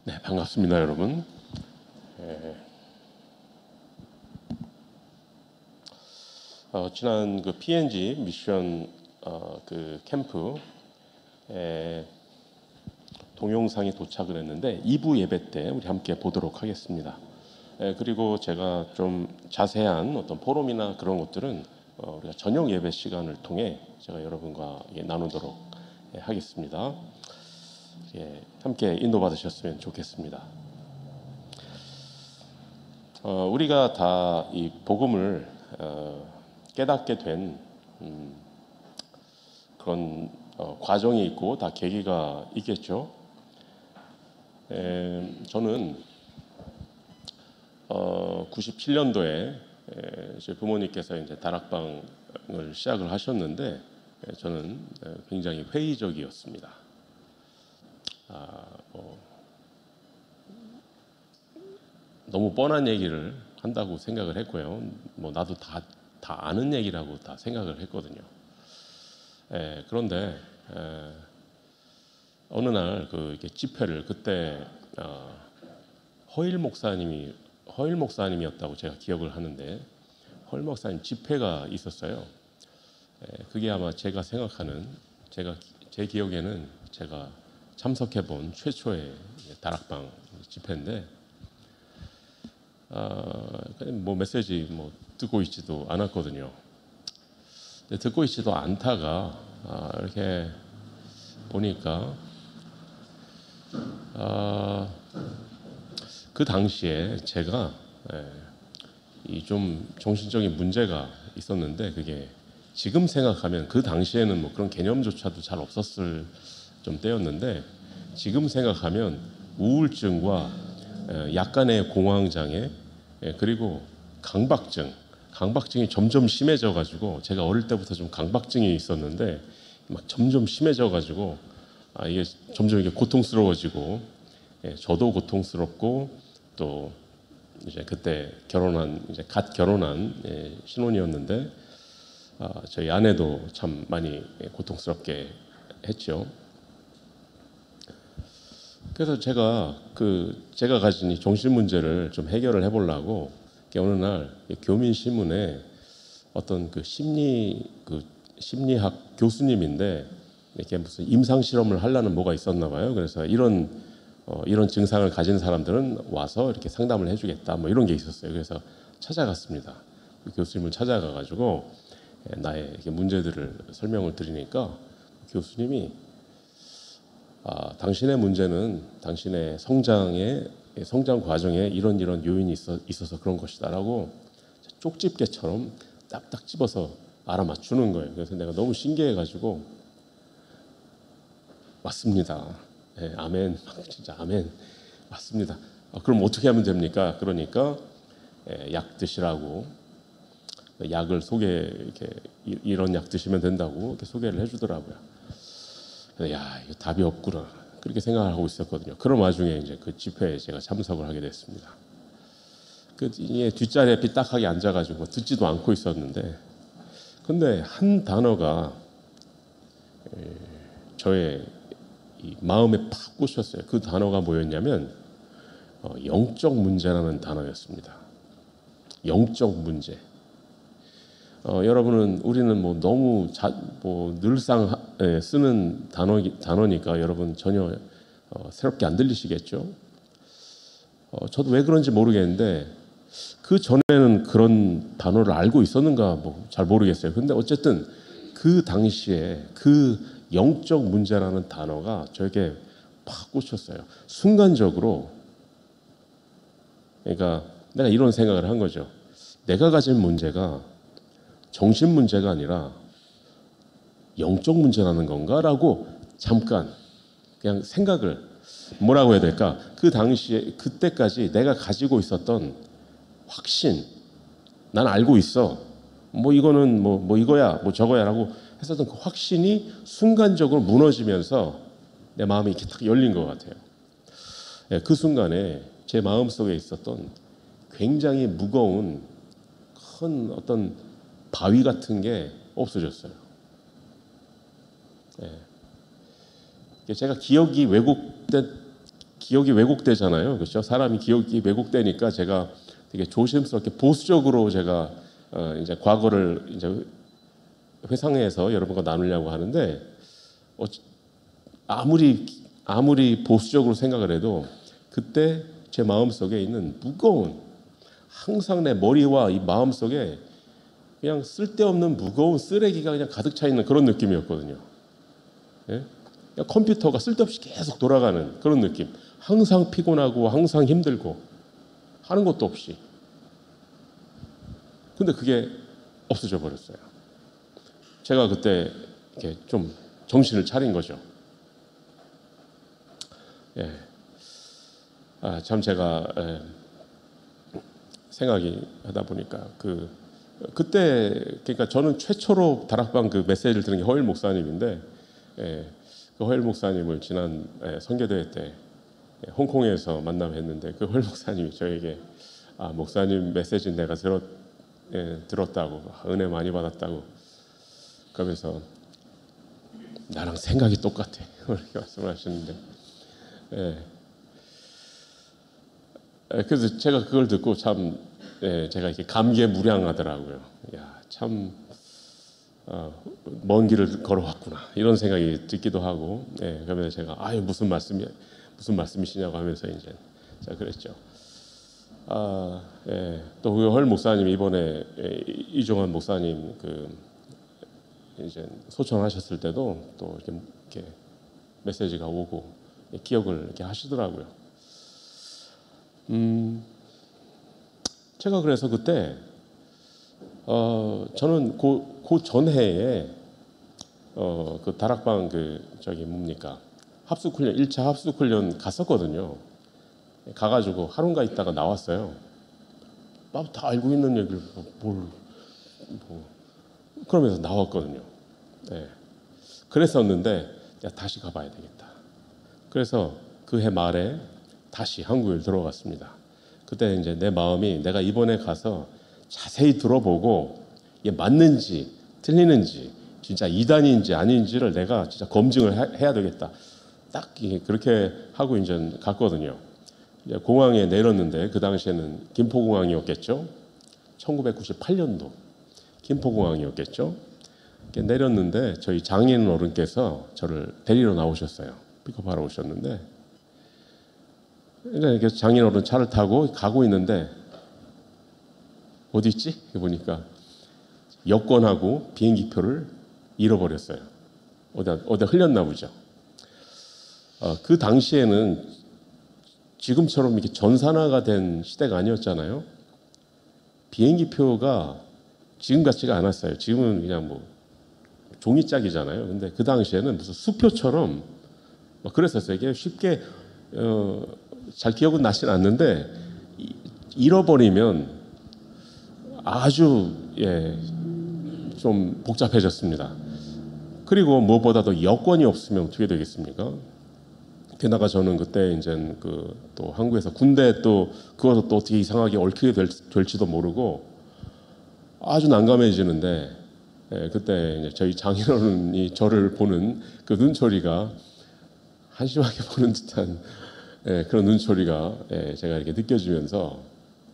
네, 반갑습니다, 여러분. 예, 지난 그 PNG 미션 그 캠프에 동영상이 도착을 했는데 2부 예배 때 우리 함께 보도록 하겠습니다. 그리고 제가 좀 자세한 어떤 포럼이나 그런 것들은 우리가 저녁 예배 시간을 통해 제가 여러분과 나누도록 하겠습니다. 함께 인도받으셨으면 좋겠습니다. 우리가 다 이 복음을 깨닫게 된 그런 과정이 있고 다 계기가 있겠죠. 저는 97년도에 제 부모님께서 이제 다락방을 시작을 하셨는데 저는 굉장히 회의적이었습니다. 너무 뻔한 얘기를 한다고 생각을 했고요. 나도 다 아는 얘기라고 다 생각을 했거든요. 그런데 어느 날 그 집회를 그때 허일 목사님이었다고 제가 기억을 하는데 허일 목사님 집회가 있었어요. 그게 아마 제가 생각하는 제 기억에는 제가 참석해 본 최초의 다락방 집회인데 메시지 듣고 있지도 않았거든요. 듣고 있지도 않다가 이렇게 보니까 그 당시에 제가 좀 정신적인 문제가 있었는데 그게 지금 생각하면 그 당시에는 그런 개념조차도 잘 없었을 좀 때였는데 지금 생각하면 우울증과 약간의 공황장애 그리고 강박증이 점점 심해져 가지고 제가 어릴 때부터 좀 강박증이 있었는데 막 점점 심해져 가지고 이게 점점 이게 고통스러워지고 저도 고통스럽고 또 이제 그때 갓 결혼한 신혼이었는데 저희 아내도 참 많이 고통스럽게 했죠. 그래서 제가 가진 이 정신 문제를 좀 해결을 해보려고 어느 날 교민 신문에 어떤 심리학 교수님인데 이렇게 무슨 임상 실험을 하려는 뭐가 있었나 봐요. 그래서 이런 증상을 가진 사람들은 와서 이렇게 상담을 해주겠다 이런 게 있었어요. 그래서 찾아갔습니다. 그 교수님을 찾아가가지고 나의 이렇게 문제들을 설명을 드리니까 교수님이 당신의 문제는 당신의 성장 과정에 이런 요인이 있어서 그런 것이다라고 쪽집게처럼 딱딱 집어서 알아맞추는 거예요. 그래서 내가 너무 신기해가지고 맞습니다. 아멘. 진짜 아멘. 맞습니다. 그럼 어떻게 하면 됩니까? 그러니까 약 드시라고 약을 이렇게 이런 약 드시면 된다고 이렇게 소개를 해주더라고요. 야, 이거 답이 없구나. 그렇게 생각하고 있었거든요. 그런 와중에 이제 그 집회에 제가 참석을 하게 됐습니다. 뒷자리에 삐딱하게 앉아가지고 듣지도 않고 있었는데, 근데 한 단어가 저의 이 마음에 팍 꽂혔어요. 그 단어가 뭐였냐면 영적 문제라는 단어였습니다. 영적 문제. 우리는 너무 늘상 쓰는 단어니까 여러분 전혀 새롭게 안 들리시겠죠? 저도 왜 그런지 모르겠는데 그 전에는 그런 단어를 알고 있었는가 잘 모르겠어요. 근데 어쨌든 그 당시에 그 영적 문제라는 단어가 저에게 팍 꽂혔어요. 순간적으로 그러니까 내가 이런 생각을 한 거죠. 내가 가진 문제가 정신 문제가 아니라 영적 문제라는 건가라고 잠깐 그냥 생각을 뭐라고 해야 될까? 그 당시에 그때까지 내가 가지고 있었던 확신, 난 알고 있어. 이거는 이거야, 저거야라고 했었던 그 확신이 순간적으로 무너지면서 내 마음이 이렇게 딱 열린 것 같아요. 그 순간에 제 마음 속에 있었던 굉장히 무거운 큰 어떤 바위 같은 게 없어졌어요. 제가 기억이 기억이 왜곡되잖아요. 그렇죠? 사람이 기억이 왜곡되니까 제가 되게 조심스럽게 보수적으로 제가 이제 과거를 이제 회상해서 여러분과 나누려고 하는데 아무리 보수적으로 생각을 해도 그때 제 마음속에 있는 무거운 항상 내 머리와 이 마음속에 그냥 쓸데없는 무거운 쓰레기가 그냥 가득 차 있는 그런 느낌이었거든요. 예? 그냥 컴퓨터가 쓸데없이 계속 돌아가는 그런 느낌. 항상 피곤하고 항상 힘들고 하는 것도 없이. 근데 그게 없어져 버렸어요. 제가 그때 이렇게 좀 정신을 차린 거죠. 예. 참 제가 생각이 하다 보니까 그때 그러니까 저는 최초로 다락방 그 메시지를 들은 게 허일 목사님인데 그 허일 목사님을 지난 선교대회 때 홍콩에서 만남했는데 그 허일 목사님이 저에게 목사님 메시지 내가 들었다고 은혜 많이 받았다고 그러면서 나랑 생각이 똑같아 그렇게 말씀하시는데 그래서 제가 그걸 듣고 참 제가 이렇게 감개무량하더라고요. 야, 참 먼 길을 걸어왔구나 이런 생각이 듣기도 하고 그러면서 제가 무슨 말씀이시냐고 하면서 이제 제가 그랬죠. 또 그 헐 목사님 이번에 이종환 목사님 이제 소천하셨을 때도 또 이렇게 메시지가 오고 기억을 이렇게 하시더라고요. 제가 그래서 그때 저는 그 전해에 그 다락방 합숙훈련 1차 합숙훈련 갔었거든요. 가가지고 하루인가 있다가 나왔어요. 다 알고 있는 얘기를 그러면서 나왔거든요. 그랬었는데 다시 가봐야 되겠다. 그래서 그 해 말에 다시 한국에 들어갔습니다. 그때 이제 내 마음이 내가 이번에 가서 자세히 들어보고 이게 맞는지 틀리는지 진짜 이단인지 아닌지를 내가 진짜 검증을 해야 되겠다. 딱 그렇게 하고 이제 갔거든요. 이제 공항에 내렸는데 그 당시에는 김포공항이었겠죠. 1998년도 김포공항이었겠죠. 내렸는데 저희 장인 어른께서 저를 데리러 나오셨어요. 픽업하러 오셨는데 이렇게 장인 어른 차를 타고 가고 있는데 어디 있지? 보니까 여권하고 비행기표를 잃어버렸어요. 어디다 흘렸나 보죠. 그 당시에는 지금처럼 이렇게 전산화가 된 시대가 아니었잖아요. 비행기표가 지금 같지가 않았어요. 지금은 그냥 뭐 종이짝이잖아요. 근데 그 당시에는 무슨 수표처럼 그랬었어요. 이게 쉽게 잘 기억은 나진 않는데 잃어버리면 아주 좀 복잡해졌습니다. 그리고 무엇보다도 여권이 없으면 어떻게 되겠습니까? 게다가 저는 그때 이제 또 한국에서 군대 또 그것도 또 어떻게 이상하게 얽히게 될지도 모르고 아주 난감해지는데 그때 이제 저희 장인어른이 저를 보는 그 눈초리가 한심하게 보는 듯한 그런 눈초리가 제가 이렇게 느껴지면서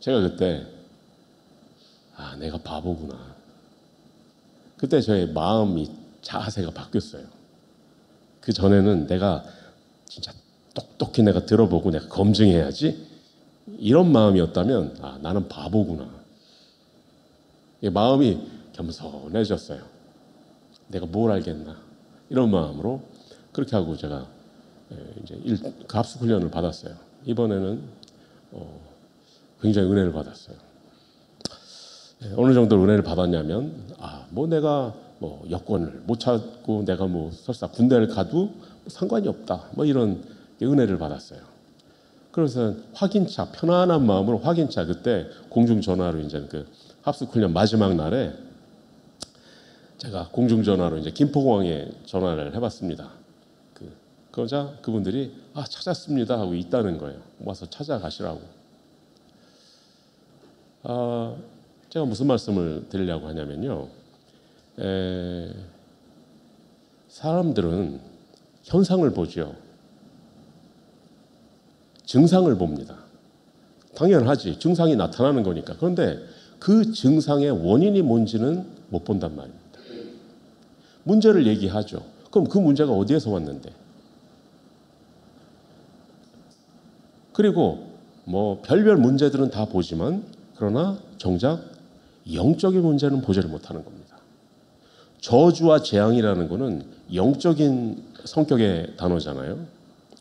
제가 그때 내가 바보구나. 그때 저의 마음이 자세가 바뀌었어요. 그 전에는 내가 진짜 똑똑히 내가 들어보고 내가 검증해야지 이런 마음이었다면 나는 바보구나. 마음이 겸손해졌어요. 내가 뭘 알겠나 이런 마음으로 그렇게 하고 제가 이제 그 합숙 훈련을 받았어요. 이번에는 굉장히 은혜를 받았어요. 어느 정도 은혜를 받았냐면 뭐 내가 뭐 여권을 못 찾고 내가 뭐 설사 군대를 가도 상관이 없다. 뭐 이런 은혜를 받았어요. 그래서 확인차 편안한 마음으로 확인차 그때 공중전화로 이제 그 합숙훈련 마지막 날에 제가 공중전화로 이제 김포공항에 전화를 해봤습니다. 그러자 그분들이 찾았습니다 하고 있다는 거예요. 와서 찾아가시라고. 제가 무슨 말씀을 드리려고 하냐면요. 사람들은 현상을 보죠. 증상을 봅니다. 당연하지. 증상이 나타나는 거니까. 그런데 그 증상의 원인이 뭔지는 못 본단 말입니다. 문제를 얘기하죠. 그럼 그 문제가 어디에서 왔는데? 그리고 뭐 별별 문제들은 다 보지만 그러나 정작 영적인 문제는 보지를 못하는 겁니다. 저주와 재앙이라는 것은 영적인 성격의 단어잖아요.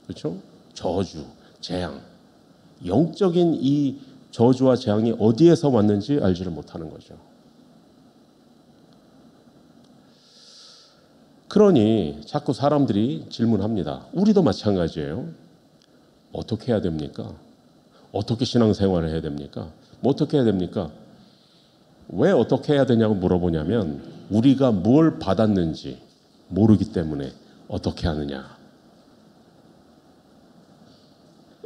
그렇죠? 저주, 재앙. 영적인 이 저주와 재앙이 어디에서 왔는지 알지를 못하는 거죠. 그러니 자꾸 사람들이 질문합니다. 우리도 마찬가지예요. 어떻게 해야 됩니까? 어떻게 신앙생활을 해야 됩니까? 뭐 어떻게 해야 됩니까? 왜 어떻게 해야 되냐고 물어보냐면 우리가 뭘 받았는지 모르기 때문에 어떻게 하느냐.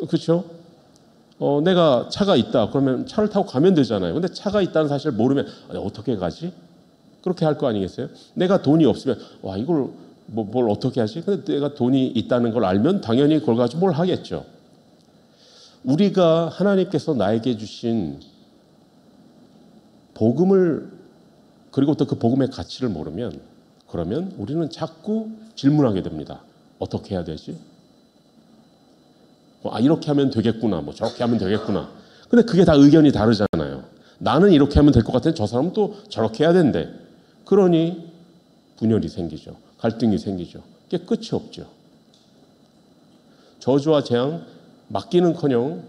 그렇죠? 내가 차가 있다. 그러면 차를 타고 가면 되잖아요. 근데 차가 있다는 사실을 모르면 어떻게 가지? 그렇게 할 거 아니겠어요? 내가 돈이 없으면 와 이걸 뭘 어떻게 하지? 근데 내가 돈이 있다는 걸 알면 당연히 그걸 가지고 뭘 하겠죠. 우리가 하나님께서 나에게 주신 복음을 그리고 또 그 복음의 가치를 모르면 그러면 우리는 자꾸 질문하게 됩니다. 어떻게 해야 되지? 이렇게 하면 되겠구나. 뭐 저렇게 하면 되겠구나. 근데 그게 다 의견이 다르잖아요. 나는 이렇게 하면 될 것 같은데 저 사람은 또 저렇게 해야 된대. 그러니 분열이 생기죠. 갈등이 생기죠. 그게 끝이 없죠. 저주와 재앙 막기는커녕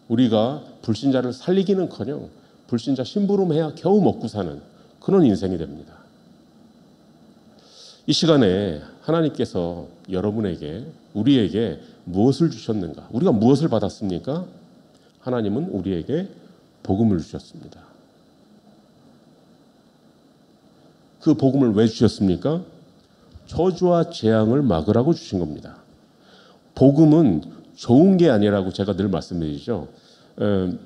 우리가 불신자를 살리기는커녕 불신자 심부름해야 겨우 먹고 사는 그런 인생이 됩니다. 이 시간에 하나님께서 여러분에게 우리에게 무엇을 주셨는가? 우리가 무엇을 받았습니까? 하나님은 우리에게 복음을 주셨습니다. 그 복음을 왜 주셨습니까? 저주와 재앙을 막으라고 주신 겁니다. 복음은 좋은 게 아니라고 제가 늘 말씀드리죠.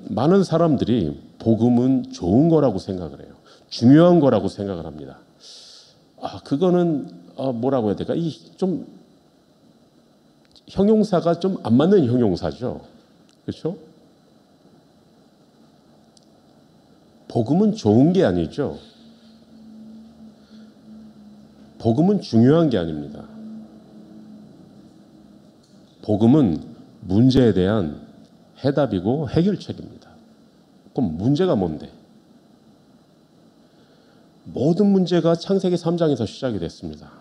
많은 사람들이 복음은 좋은 거라고 생각을 해요. 중요한 거라고 생각을 합니다. 그거는 뭐라고 해야 될까? 좀 형용사가 좀 안 맞는 형용사죠. 그렇죠? 복음은 좋은 게 아니죠. 복음은 중요한 게 아닙니다. 복음은 문제에 대한 해답이고 해결책입니다. 그럼 문제가 뭔데? 모든 문제가 창세기 3장에서 시작이 됐습니다.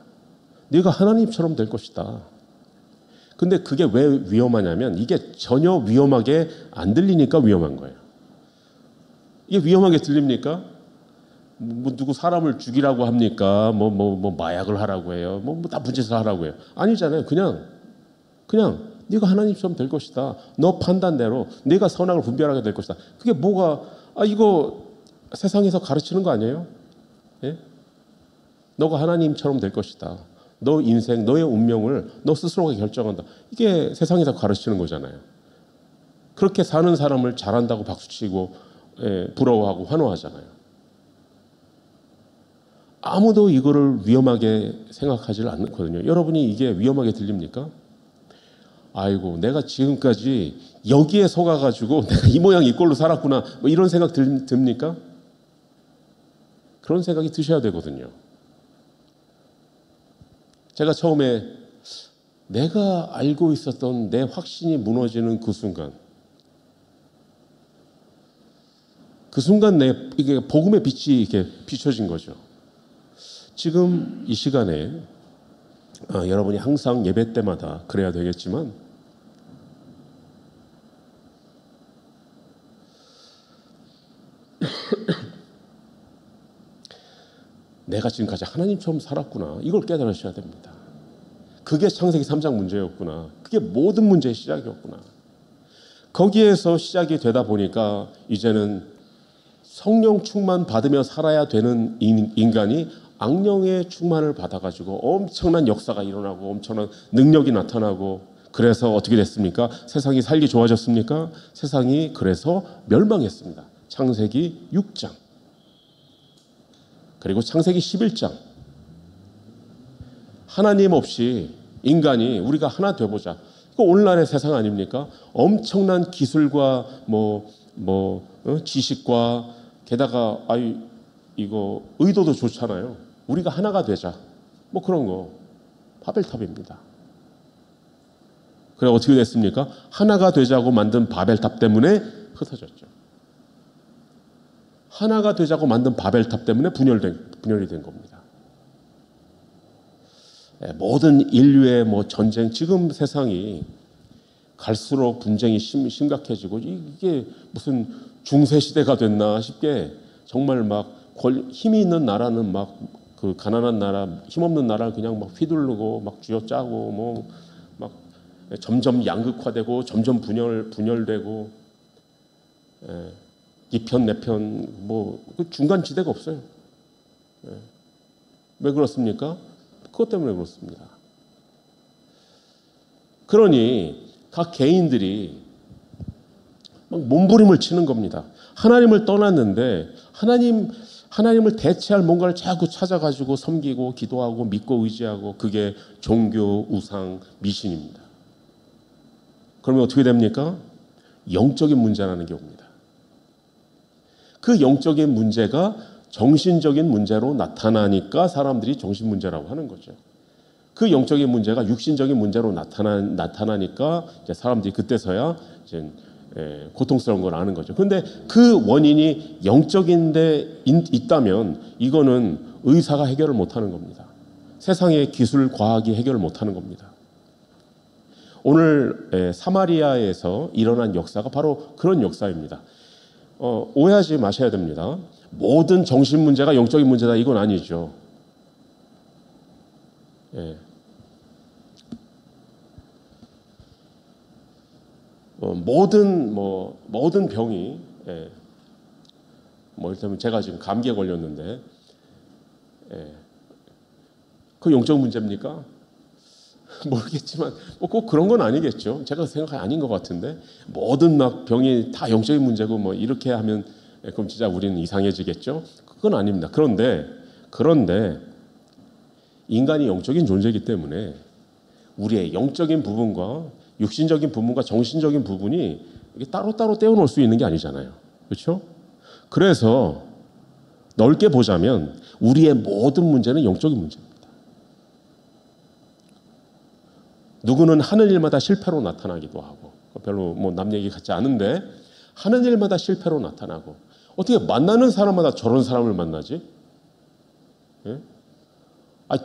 네가 하나님처럼 될 것이다. 근데 그게 왜 위험하냐면 이게 전혀 위험하게 안 들리니까 위험한 거예요. 이게 위험하게 들립니까? 누구 사람을 죽이라고 합니까? 마약을 하라고 해요. 나쁜 짓을 하라고 해요. 아니잖아요. 그냥 네가 하나님처럼 될 것이다. 너 판단대로 네가 선악을 분별하게 될 것이다. 그게 뭐가 이거 세상에서 가르치는 거 아니에요? 예? 너가 하나님처럼 될 것이다. 너 인생, 너의 운명을 너 스스로가 결정한다. 이게 세상에서 가르치는 거잖아요. 그렇게 사는 사람을 잘한다고 박수치고 부러워하고 환호하잖아요. 아무도 이거를 위험하게 생각하지 않거든요. 여러분이 이게 위험하게 들립니까? 아이고 내가 지금까지 여기에 속아가지고 내가 이 모양 이 꼴로 살았구나 이런 생각 듭니까? 그런 생각이 드셔야 되거든요. 제가 처음에 내가 알고 있었던 내 확신이 무너지는 그 순간 이게 복음의 빛이 이렇게 비춰진 거죠. 지금 이 시간에 여러분이 항상 예배 때마다 그래야 되겠지만 내가 지금까지 하나님처럼 살았구나. 이걸 깨달으셔야 됩니다. 그게 창세기 3장 문제였구나. 그게 모든 문제의 시작이었구나. 거기에서 시작이 되다 보니까 이제는 성령 충만 받으며 살아야 되는 인간이 악령의 충만을 받아가지고 엄청난 역사가 일어나고 엄청난 능력이 나타나고 그래서 어떻게 됐습니까? 세상이 살기 좋아졌습니까? 세상이 그래서 멸망했습니다. 창세기 6장 그리고 창세기 11장 하나님 없이 인간이 우리가 하나 되보자 그 오늘날의 세상 아닙니까? 엄청난 기술과 지식과 게다가 이거 의도도 좋잖아요. 우리가 하나가 되자. 뭐 그런 거. 바벨탑입니다. 그래 어떻게 됐습니까? 하나가 되자고 만든 바벨탑 때문에 흩어졌죠. 하나가 되자고 만든 바벨탑 때문에 분열이 된 겁니다. 모든 인류의 전쟁, 지금 세상이 갈수록 분쟁이 심각해지고 이게 무슨 중세 시대가 됐나 싶게 정말 막 힘이 있는 나라는 막 그 가난한 나라, 힘없는 나라를 그냥 막 휘두르고 막 쥐어짜고 막 점점 양극화되고 점점 분열되고 이 편 내 편 그 중간 지대가 없어요. 왜 그렇습니까? 그것 때문에 그렇습니다. 그러니 각 개인들이 막 몸부림을 치는 겁니다. 하나님을 떠났는데 하나님을 대체할 뭔가를 자꾸 찾아가지고 섬기고 기도하고 믿고 의지하고 그게 종교, 우상, 미신입니다. 그러면 어떻게 됩니까? 영적인 문제라는 게 옵니다. 그 영적인 문제가 정신적인 문제로 나타나니까 사람들이 정신문제라고 하는 거죠. 그 영적인 문제가 육신적인 문제로 나타나니까 이제 사람들이 그때서야 이제 고통스러운 걸 아는 거죠. 그런데 그 원인이 영적인데 있다면 이거는 의사가 해결을 못하는 겁니다. 세상의 기술, 과학이 해결을 못하는 겁니다. 오늘 사마리아에서 일어난 역사가 바로 그런 역사입니다. 오해하지 마셔야 됩니다. 모든 정신 문제가 영적인 문제다 이건 아니죠. 모든 병이 이를테면 제가 지금 감기에 걸렸는데 그 영적 문제입니까? 모르겠지만 꼭 그런 건 아니겠죠. 제가 생각하기 아닌 것 같은데 모든 막 병이 다 영적인 문제고 이렇게 하면 그럼 진짜 우리는 이상해지겠죠. 그건 아닙니다. 그런데 인간이 영적인 존재이기 때문에 우리의 영적인 부분과 육신적인 부분과 정신적인 부분이 이게 따로따로 떼어놓을 수 있는 게 아니잖아요. 그렇죠? 그래서 넓게 보자면 우리의 모든 문제는 영적인 문제입니다. 누구는 하는 일마다 실패로 나타나기도 하고 별로 남 얘기 같지 않은데 하는 일마다 실패로 나타나고 어떻게 만나는 사람마다 저런 사람을 만나지?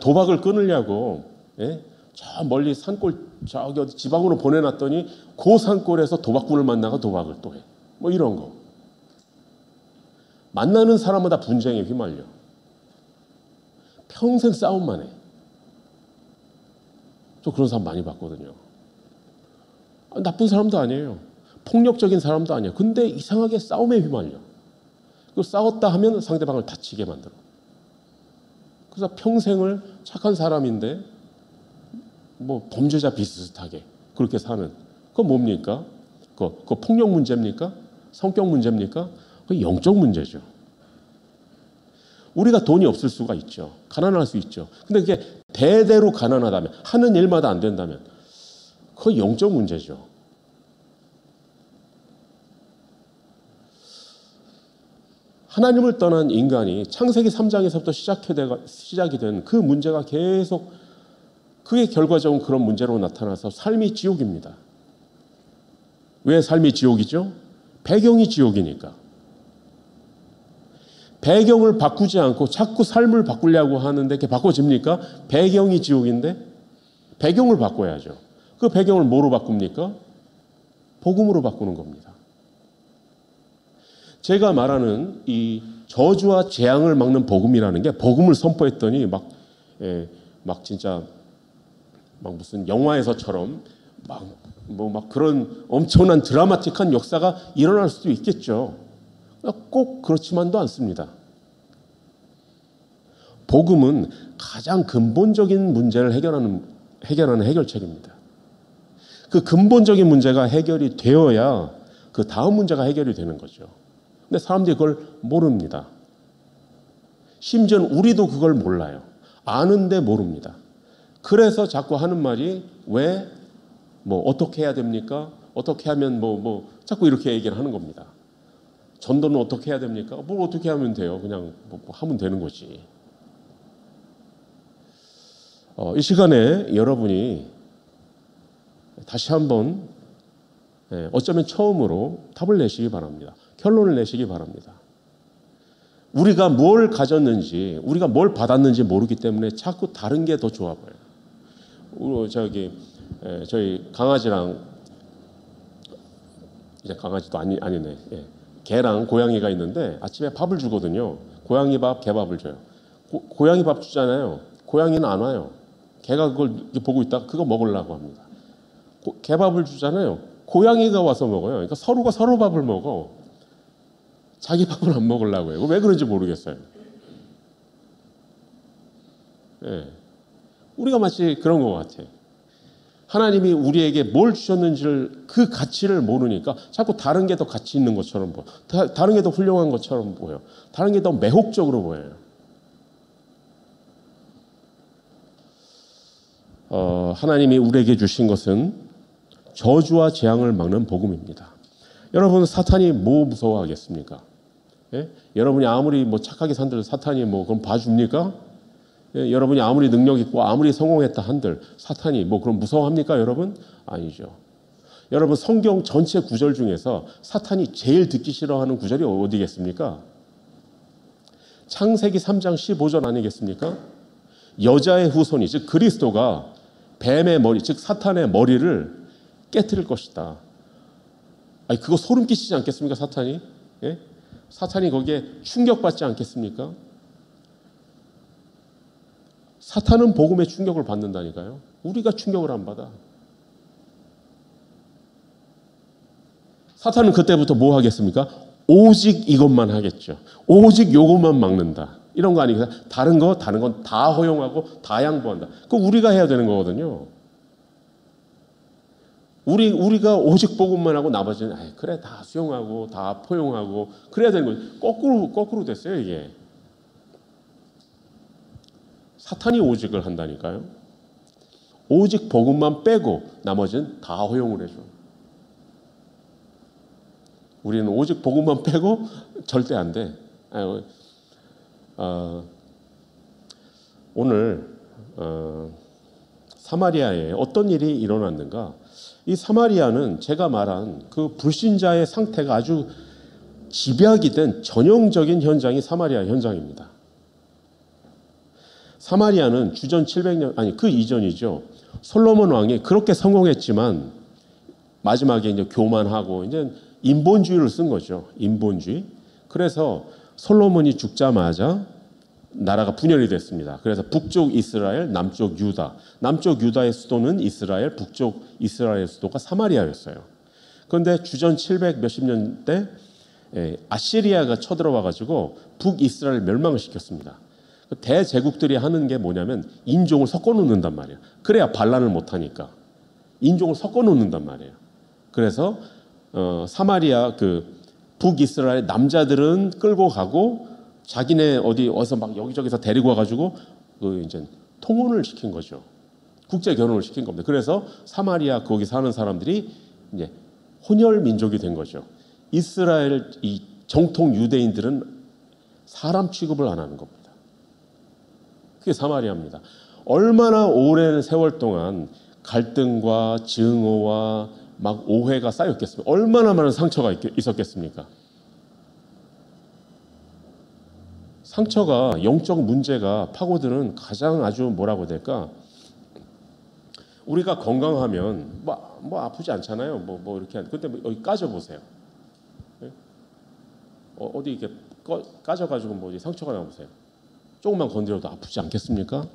도박을 끊으려고 저 멀리 산골 저기 어디 지방으로 보내놨더니 그 산골에서 도박꾼을 만나가 도박을 또 해. 이런 거. 만나는 사람마다 분쟁에 휘말려. 평생 싸움만 해. 저 그런 사람 많이 봤거든요. 나쁜 사람도 아니에요. 폭력적인 사람도 아니에요. 근데 이상하게 싸움에 휘말려. 그 싸웠다 하면 상대방을 다치게 만들어. 그래서 평생을 착한 사람인데 범죄자 비슷하게 그렇게 사는 그건 뭡니까? 그거 폭력 문제입니까? 성격 문제입니까? 그건 영적 문제죠. 우리가 돈이 없을 수가 있죠. 가난할 수 있죠. 근데 그게 대대로 가난하다면 하는 일마다 안 된다면 그건 영적 문제죠. 하나님을 떠난 인간이 창세기 3장에서부터 시작이 된 그 문제가 계속 그게 결과적으로 그런 문제로 나타나서 삶이 지옥입니다. 왜 삶이 지옥이죠? 배경이 지옥이니까. 배경을 바꾸지 않고 자꾸 삶을 바꾸려고 하는데 그게 바꿔집니까? 배경이 지옥인데 배경을 바꿔야죠. 그 배경을 뭐로 바꿉니까? 복음으로 바꾸는 겁니다. 제가 말하는 이 저주와 재앙을 막는 복음이라는 게 복음을 선포했더니 막 진짜 막 무슨 영화에서처럼 막 그런 엄청난 드라마틱한 역사가 일어날 수도 있겠죠. 꼭 그렇지만도 않습니다. 복음은 가장 근본적인 문제를 해결하는 해결책입니다. 그 근본적인 문제가 해결이 되어야 그 다음 문제가 해결이 되는 거죠. 근데 사람들이 그걸 모릅니다. 심지어는 우리도 그걸 몰라요. 아는데 모릅니다. 그래서 자꾸 하는 말이 왜 뭐 어떻게 해야 됩니까? 어떻게 하면 뭐 자꾸 이렇게 얘기를 하는 겁니다. 전도는 어떻게 해야 됩니까? 뭐 어떻게 하면 돼요? 그냥 뭐 하면 되는 거지. 이 시간에 여러분이 다시 한번 어쩌면 처음으로 답을 내시기 바랍니다. 결론을 내시기 바랍니다. 우리가 뭘 가졌는지, 우리가 뭘 받았는지 모르기 때문에 자꾸 다른 게 더 좋아 보여요. 저희 강아지랑, 이제 강아지도 아니네. 개랑 고양이가 있는데 아침에 밥을 주거든요. 고양이 밥, 개 밥을 줘요. 고양이 밥 주잖아요. 고양이는 안 와요. 개가 그걸 보고 있다가 그거 먹으려고 합니다. 개 밥을 주잖아요. 고양이가 와서 먹어요. 그러니까 서로가 서로 밥을 먹어. 자기 밥을 안 먹으려고 해요. 왜 그런지 모르겠어요. 우리가 마치 그런 것 같아. 하나님이 우리에게 뭘 주셨는지를, 그 가치를 모르니까 자꾸 다른 게 더 가치 있는 것처럼 보여. 다른 게 더 훌륭한 것처럼 보여. 다른 게 더 매혹적으로 보여요. 하나님이 우리에게 주신 것은 저주와 재앙을 막는 복음입니다. 여러분, 사탄이 뭐 무서워하겠습니까? 여러분이 아무리 뭐 착하게 산들 사탄이 뭐 그럼 봐줍니까? 여러분이 아무리 능력 있고 아무리 성공했다 한들 사탄이 뭐 그럼 무서워합니까, 여러분? 아니죠. 여러분, 성경 전체 구절 중에서 사탄이 제일 듣기 싫어하는 구절이 어디겠습니까? 창세기 3장 15절 아니겠습니까? 여자의 후손이, 즉 그리스도가 뱀의 머리, 즉 사탄의 머리를 깨트릴 것이다. 아니, 그거 소름 끼치지 않겠습니까, 사탄이? 사탄이 거기에 충격받지 않겠습니까? 사탄은 복음에 충격을 받는다니까요. 우리가 충격을 안 받아. 사탄은 그때부터 뭐 하겠습니까? 오직 이것만 하겠죠. 오직 요것만 막는다. 이런 거 아니겠어요? 다른 건 다 허용하고 다 양보한다. 그거 우리가 해야 되는 거거든요. 우리가 오직 복음만 하고 나머지는 그래 다 수용하고 다 포용하고 그래야 되는 거예요. 거꾸로 됐어요, 이게. 사탄이 오직을 한다니까요. 오직 복음만 빼고 나머지는 다 허용을 해줘. 우리는 오직 복음만 빼고 절대 안 돼. 오늘 사마리아에 어떤 일이 일어났는가? 이 사마리아는 제가 말한 그 불신자의 상태가 아주 집약이 된 전형적인 현장이 사마리아 현장입니다. 사마리아는 주전 700년, 아니 그 이전이죠. 솔로몬 왕이 그렇게 성공했지만 마지막에 이제 교만하고 이제 인본주의를 쓴 거죠. 인본주의. 그래서 솔로몬이 죽자마자 나라가 분열이 됐습니다. 그래서 북쪽 이스라엘, 남쪽 유다. 남쪽 유다의 수도는 이스라엘, 북쪽 이스라엘 수도가 사마리아였어요. 그런데 주전 700 몇십 년 때 아시리아가 쳐들어와 가지고 북이스라엘 멸망을 시켰습니다. 대제국들이 하는 게 뭐냐면 인종을 섞어 놓는단 말이에요. 그래야 반란을 못 하니까. 인종을 섞어 놓는단 말이에요. 그래서 사마리아 그 북이스라엘 남자들은 끌고 가고 자기네 어디서 막 여기저기서 데리고 와가지고 그 이제 통혼을 시킨 거죠. 국제 결혼을 시킨 겁니다. 그래서 사마리아 거기 사는 사람들이 이제 혼혈 민족이 된 거죠. 이스라엘 이 정통 유대인들은 사람 취급을 안 하는 겁니다. 그게 사마리아입니다. 얼마나 오랜 세월 동안 갈등과 증오와 막 오해가 쌓였겠습니까? 얼마나 많은 상처가 있었겠습니까? 상처가, 영적 문제가 파고드는 가장 아주 뭐라고 해야 될까? 우리가 건강하면 뭐 아프지 않잖아요. 뭐 이렇게 근데 여기 까져 보세요. 어디 이렇게 까져가지고 뭐 상처가 나보세요. 조금만 건드려도 아프지 않겠습니까?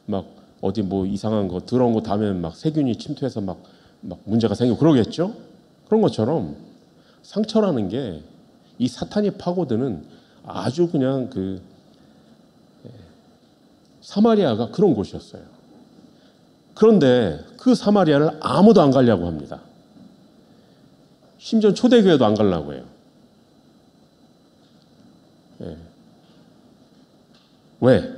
막 어디 뭐 이상한 거 더러운 거 닿으면 막 세균이 침투해서 막 문제가 생기고 그러겠죠? 그런 것처럼 상처라는 게 이 사탄이 파고드는 아주 그냥 그 사마리아가 그런 곳이었어요. 그런데 그 사마리아를 아무도 안 가려고 합니다. 심지어 초대교회도 안 가려고 해요. 왜?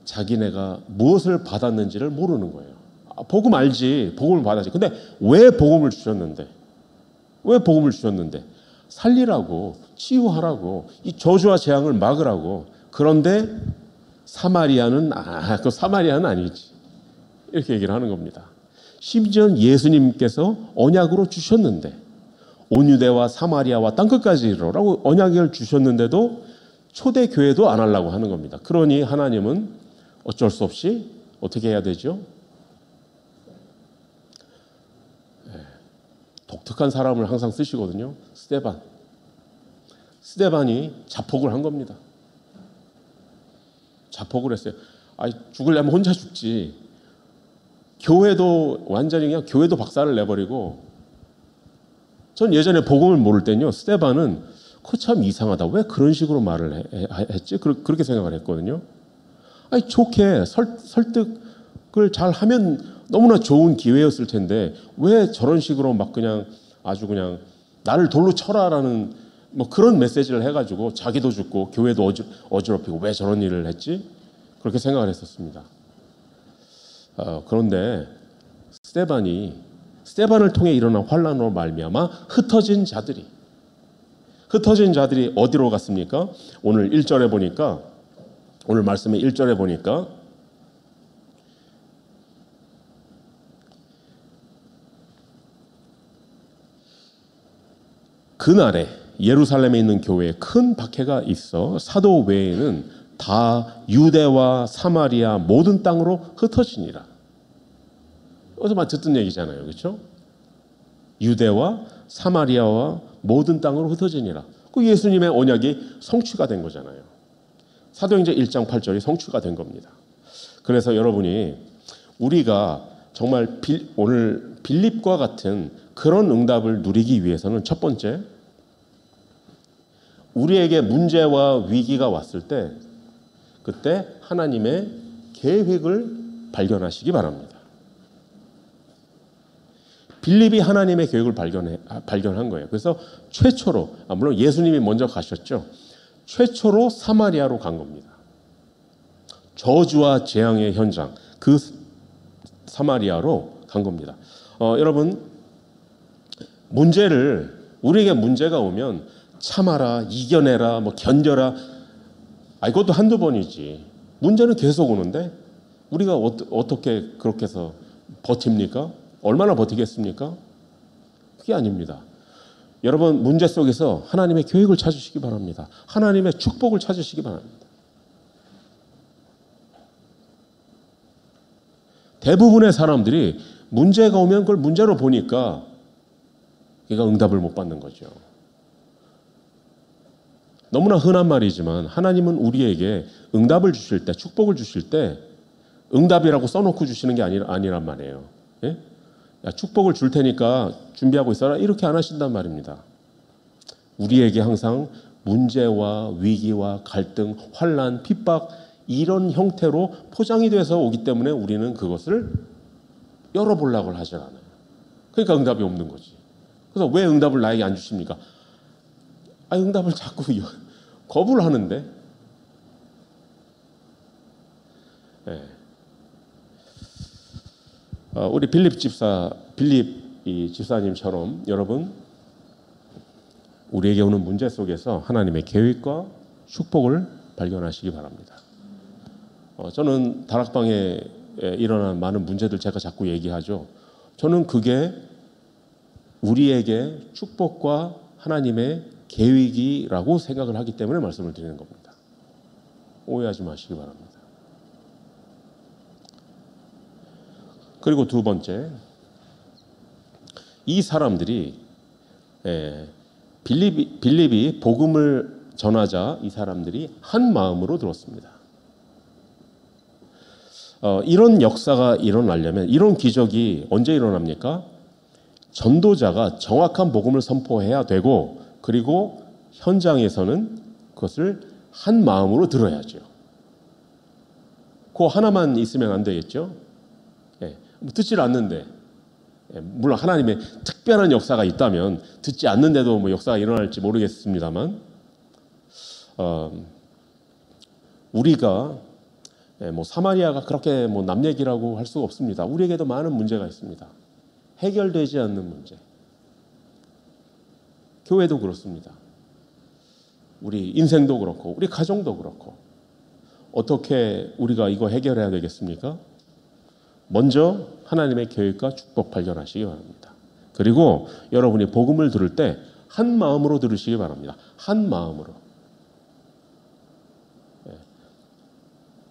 자기네가 무엇을 받았는지를 모르는 거예요. 복음 알지. 복음을 받아야지. 근데 왜 복음을 주셨는데? 왜 복음을 주셨는데? 살리라고, 치유하라고, 이 저주와 재앙을 막으라고. 그런데 사마리아는 그 사마리아는 아니지. 이렇게 얘기를 하는 겁니다. 심지어 예수님께서 언약으로 주셨는데 온 유대와 사마리아와 땅끝까지 이르라고 언약을 주셨는데도 초대 교회도 안 하려고 하는 겁니다. 그러니 하나님은 어쩔 수 없이 어떻게 해야 되죠? 독특한 사람을 항상 쓰시거든요. 스데반이 자폭을 한 겁니다. 자폭을 했어요. 죽으려면 혼자 죽지. 교회도 완전히 그냥 교회도 박살을 내버리고. 전 예전에 복음을 모를 때는요, 스데반은 그거 참 이상하다. 왜 그런 식으로 말을 했지? 그렇게 생각을 했거든요. 좋게 설득을 잘 하면 너무나 좋은 기회였을 텐데 왜 저런 식으로 막 그냥 아주 그냥 나를 돌로 쳐라라는 뭐 그런 메시지를 해가지고 자기도 죽고 교회도 어지럽히고 왜 저런 일을 했지? 그렇게 생각을 했었습니다. 그런데 스데반을 통해 일어난 환란으로 말미암아 흩어진 자들이 어디로 갔습니까? 오늘 1절에 보니까 오늘 말씀의 1절에 보니까 그날에 예루살렘에 있는 교회에 큰 박해가 있어 사도 외에는 다 유대와 사마리아 모든 땅으로 흩어지니라. 어디서만 듣던 얘기잖아요. 그렇죠? 유대와 사마리아와 모든 땅으로 흩어지니라. 그 예수님의 언약이 성취가 된 거잖아요. 사도행전 1장 8절이 성취가 된 겁니다. 그래서 여러분이 우리가 정말 오늘 빌립과 같은 그런 응답을 누리기 위해서는 첫 번째, 우리에게 문제와 위기가 왔을 때 그때 하나님의 계획을 발견하시기 바랍니다. 빌립이 하나님의 계획을 발견한 거예요. 그래서 최초로, 물론 예수님이 먼저 가셨죠. 최초로 사마리아로 간 겁니다. 저주와 재앙의 현장, 그 사마리아로 간 겁니다. 여러분, 우리에게 문제가 오면 참아라, 이겨내라, 뭐 견뎌라. 이것도 한두 번이지. 문제는 계속 오는데 우리가 어떻게 그렇게 해서 버팁니까? 얼마나 버티겠습니까? 그게 아닙니다. 여러분, 문제 속에서 하나님의 계획을 찾으시기 바랍니다. 하나님의 축복을 찾으시기 바랍니다. 대부분의 사람들이 문제가 오면 그걸 문제로 보니까 걔가 응답을 못 받는 거죠. 너무나 흔한 말이지만 하나님은 우리에게 응답을 주실 때, 축복을 주실 때 응답이라고 써놓고 주시는 게 아니란 말이에요. 예? 야, 축복을 줄 테니까 준비하고 있어라. 이렇게 안 하신단 말입니다. 우리에게 항상 문제와 위기와 갈등, 환난, 핍박 이런 형태로 포장이 돼서 오기 때문에 우리는 그것을 열어보려고 하지 않아요. 그러니까 응답이 없는 거지. 그래서 왜 응답을 나에게 안 주십니까? 응답을 자꾸 거부를 하는데. 네. 우리 빌립 집사님처럼 여러분, 우리에게 오는 문제 속에서 하나님의 계획과 축복을 발견하시기 바랍니다. 저는 다락방에 일어난 많은 문제들 제가 자꾸 얘기하죠. 저는 그게 우리에게 축복과 하나님의 계획이라고 생각을 하기 때문에 말씀을 드리는 겁니다. 오해하지 마시기 바랍니다. 그리고 두 번째, 이 사람들이 빌립이 복음을 전하자 이 사람들이 한 마음으로 들었습니다. 이런 역사가 일어나려면, 이런 기적이 언제 일어납니까? 전도자가 정확한 복음을 선포해야 되고, 그리고 현장에서는 그것을 한 마음으로 들어야죠. 그 하나만 있으면 안 되겠죠? 듣질 않는데, 물론 하나님의 특별한 역사가 있다면 듣지 않는데도 뭐 역사가 일어날지 모르겠습니다만, 우리가 뭐 사마리아가 그렇게 뭐 남 얘기라고 할 수가 없습니다. 우리에게도 많은 문제가 있습니다. 해결되지 않는 문제. 교회도 그렇습니다. 우리 인생도 그렇고 우리 가정도 그렇고 어떻게 우리가 이거 해결해야 되겠습니까? 먼저 하나님의 계획과 축복 발견하시기 바랍니다. 그리고 여러분이 복음을 들을 때 한 마음으로 들으시기 바랍니다. 한 마음으로.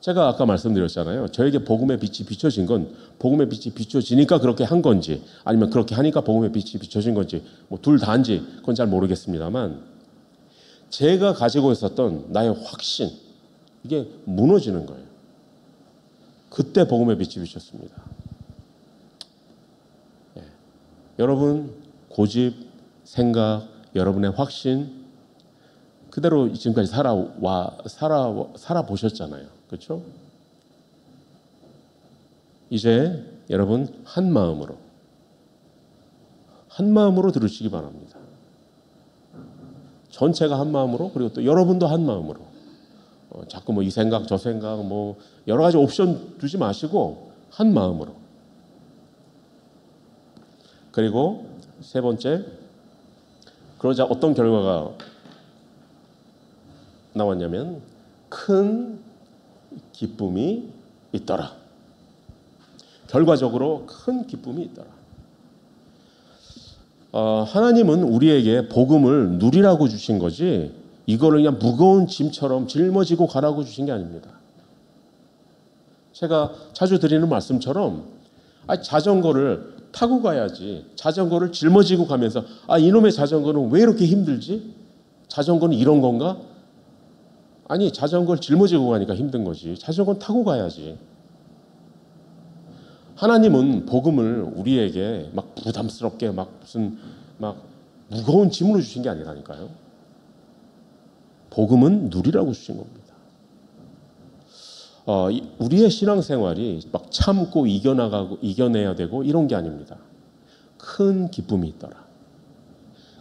제가 아까 말씀드렸잖아요. 저에게 복음의 빛이 비춰진 건 복음의 빛이 비춰지니까 그렇게 한 건지 아니면 그렇게 하니까 복음의 빛이 비춰진 건지 뭐 둘 다인지 그건 잘 모르겠습니다만 제가 가지고 있었던 나의 확신 이게 무너지는 거예요. 그때 복음의 빛이 비쳤습니다. 여러분 고집, 생각, 여러분의 확신 그대로 지금까지 살아보셨잖아요. 그렇죠? 이제 여러분 한 마음으로 들으시기 바랍니다. 전체가 한 마음으로 그리고 또 여러분도 한 마음으로 자꾸 뭐 이 생각 저 생각 뭐 여러 가지 옵션 두지 마시고 한 마음으로. 그리고 세 번째, 그러자 어떤 결과가 나왔냐면 큰 기쁨이 있더라. 결과적으로 큰 기쁨이 있더라. 하나님은 우리에게 복음을 누리라고 주신 거지 이거를 그냥 무거운 짐처럼 짊어지고 가라고 주신 게 아닙니다. 제가 자주 드리는 말씀처럼 자전거를 타고 가야지 자전거를 짊어지고 가면서 이놈의 자전거는 왜 이렇게 힘들지? 자전거는 이런 건가? 아니 자전거를 짊어지고 가니까 힘든 거지. 자전거는 타고 가야지. 하나님은 복음을 우리에게 막 부담스럽게 무슨 무거운 짐으로 주신 게 아니라니까요. 복음은 누리라고 주신 겁니다. 우리의 신앙생활이 막 참고 이겨내야 되고 이런 게 아닙니다. 큰 기쁨이 있더라.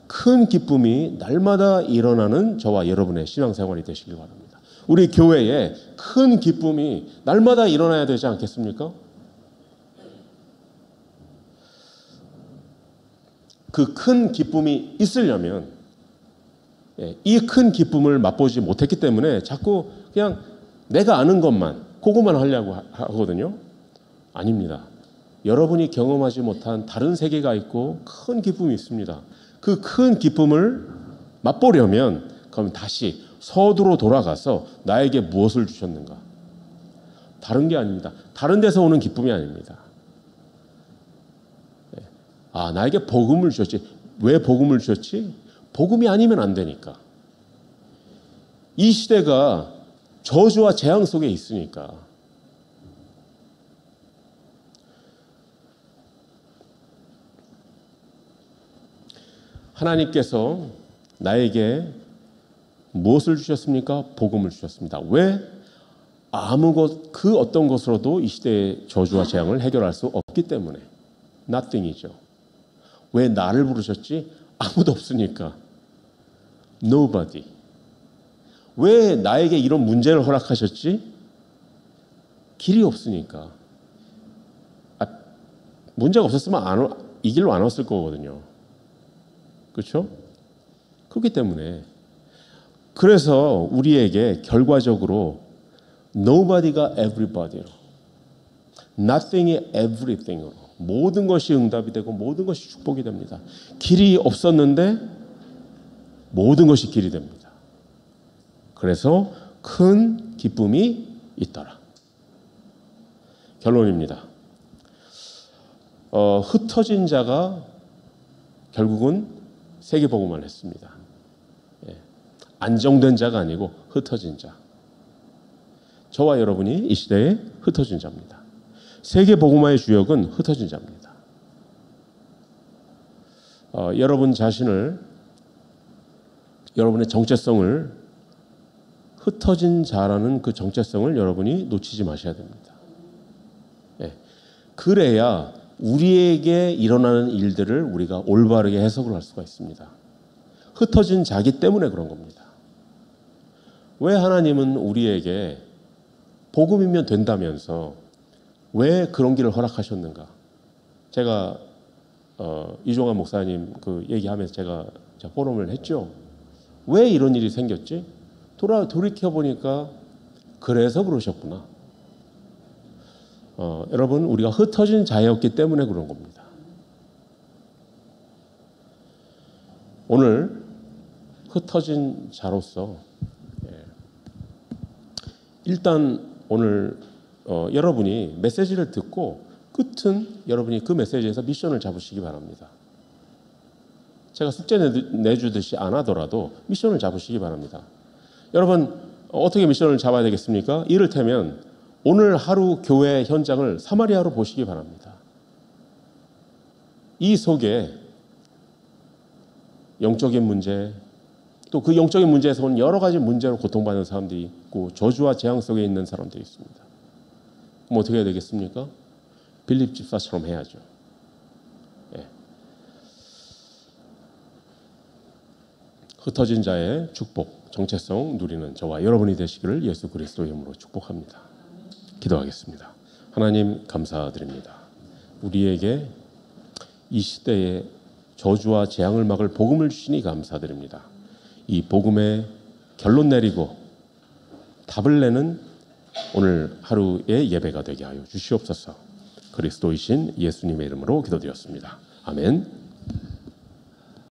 큰 기쁨이 날마다 일어나는 저와 여러분의 신앙생활이 되시길 바랍니다. 우리 교회에 큰 기쁨이 날마다 일어나야 되지 않겠습니까? 그 큰 기쁨이 있으려면 이 큰 기쁨을 맛보지 못했기 때문에 자꾸 그냥 내가 아는 것만 그것만 하려고 하거든요. 아닙니다. 여러분이 경험하지 못한 다른 세계가 있고 큰 기쁨이 있습니다. 그 큰 기쁨을 맛보려면 그럼 다시 서두로 돌아가서 나에게 무엇을 주셨는가? 다른 게 아닙니다. 다른 데서 오는 기쁨이 아닙니다. 나에게 복음을 주셨지. 왜 복음을 주셨지? 복음이 아니면 안 되니까. 이 시대가 저주와 재앙 속에 있으니까. 하나님께서 나에게 무엇을 주셨습니까? 복음을 주셨습니다. 왜? 그 어떤 것으로도 이 시대의 저주와 재앙을 해결할 수 없기 때문에. nothing이죠. 왜 나를 부르셨지? 아무도 없으니까. nobody. 왜 나에게 이런 문제를 허락하셨지? 길이 없으니까. 문제가 없었으면 이 길로 안 왔을 거거든요. 그렇죠? 그렇기 때문에 그래서 우리에게 결과적으로 nobody가 everybody로 nothing이 everything으로 모든 것이 응답이 되고 모든 것이 축복이 됩니다. 길이 없었는데 모든 것이 길이 됩니다. 그래서 큰 기쁨이 있더라. 결론입니다. 흩어진 자가 결국은 세계복음을 했습니다. 안정된 자가 아니고 흩어진 자. 저와 여러분이 이 시대에 흩어진 자입니다. 세계복음화의 주역은 흩어진 자입니다. 여러분 자신을, 여러분의 정체성을, 흩어진 자라는 그 정체성을 여러분이 놓치지 마셔야 됩니다. 그래야 우리에게 일어나는 일들을 우리가 올바르게 해석을 할 수가 있습니다. 흩어진 자기 때문에 그런 겁니다. 왜 하나님은 우리에게 복음이면 된다면서 왜 그런 길을 허락하셨는가? 제가 이종환 목사님 그 얘기하면서 제가 포럼을 했죠. 왜 이런 일이 생겼지? 돌이켜 보니까 그래서 그러셨구나. 여러분, 우리가 흩어진 자였기 때문에 그런 겁니다. 오늘 흩어진 자로서 일단 오늘 여러분이 메시지를 듣고 끝은 여러분이 그 메시지에서 미션을 잡으시기 바랍니다. 제가 숙제 내주듯이 안 하더라도 미션을 잡으시기 바랍니다. 여러분, 어떻게 미션을 잡아야 되겠습니까? 이를테면 오늘 하루 교회 현장을 사마리아로 보시기 바랍니다. 이 속에 영적인 문제, 또 그 영적인 문제에서 온 여러 가지 문제로 고통받는 사람들이 있고 저주와 재앙 속에 있는 사람들이 있습니다. 그럼 어떻게 해야 되겠습니까? 빌립 집사처럼 해야죠. 예. 흩어진 자의 축복, 정체성 누리는 저와 여러분이 되시기를 예수 그리스도의 이름으로 축복합니다. 기도하겠습니다. 하나님 감사드립니다. 우리에게 이 시대에 저주와 재앙을 막을 복음을 주시니 감사드립니다. 이 복음에 결론 내리고 답을 내는 오늘 하루의 예배가 되게 하여 주시옵소서. 그리스도이신 예수님의 이름으로 기도드렸습니다. 아멘.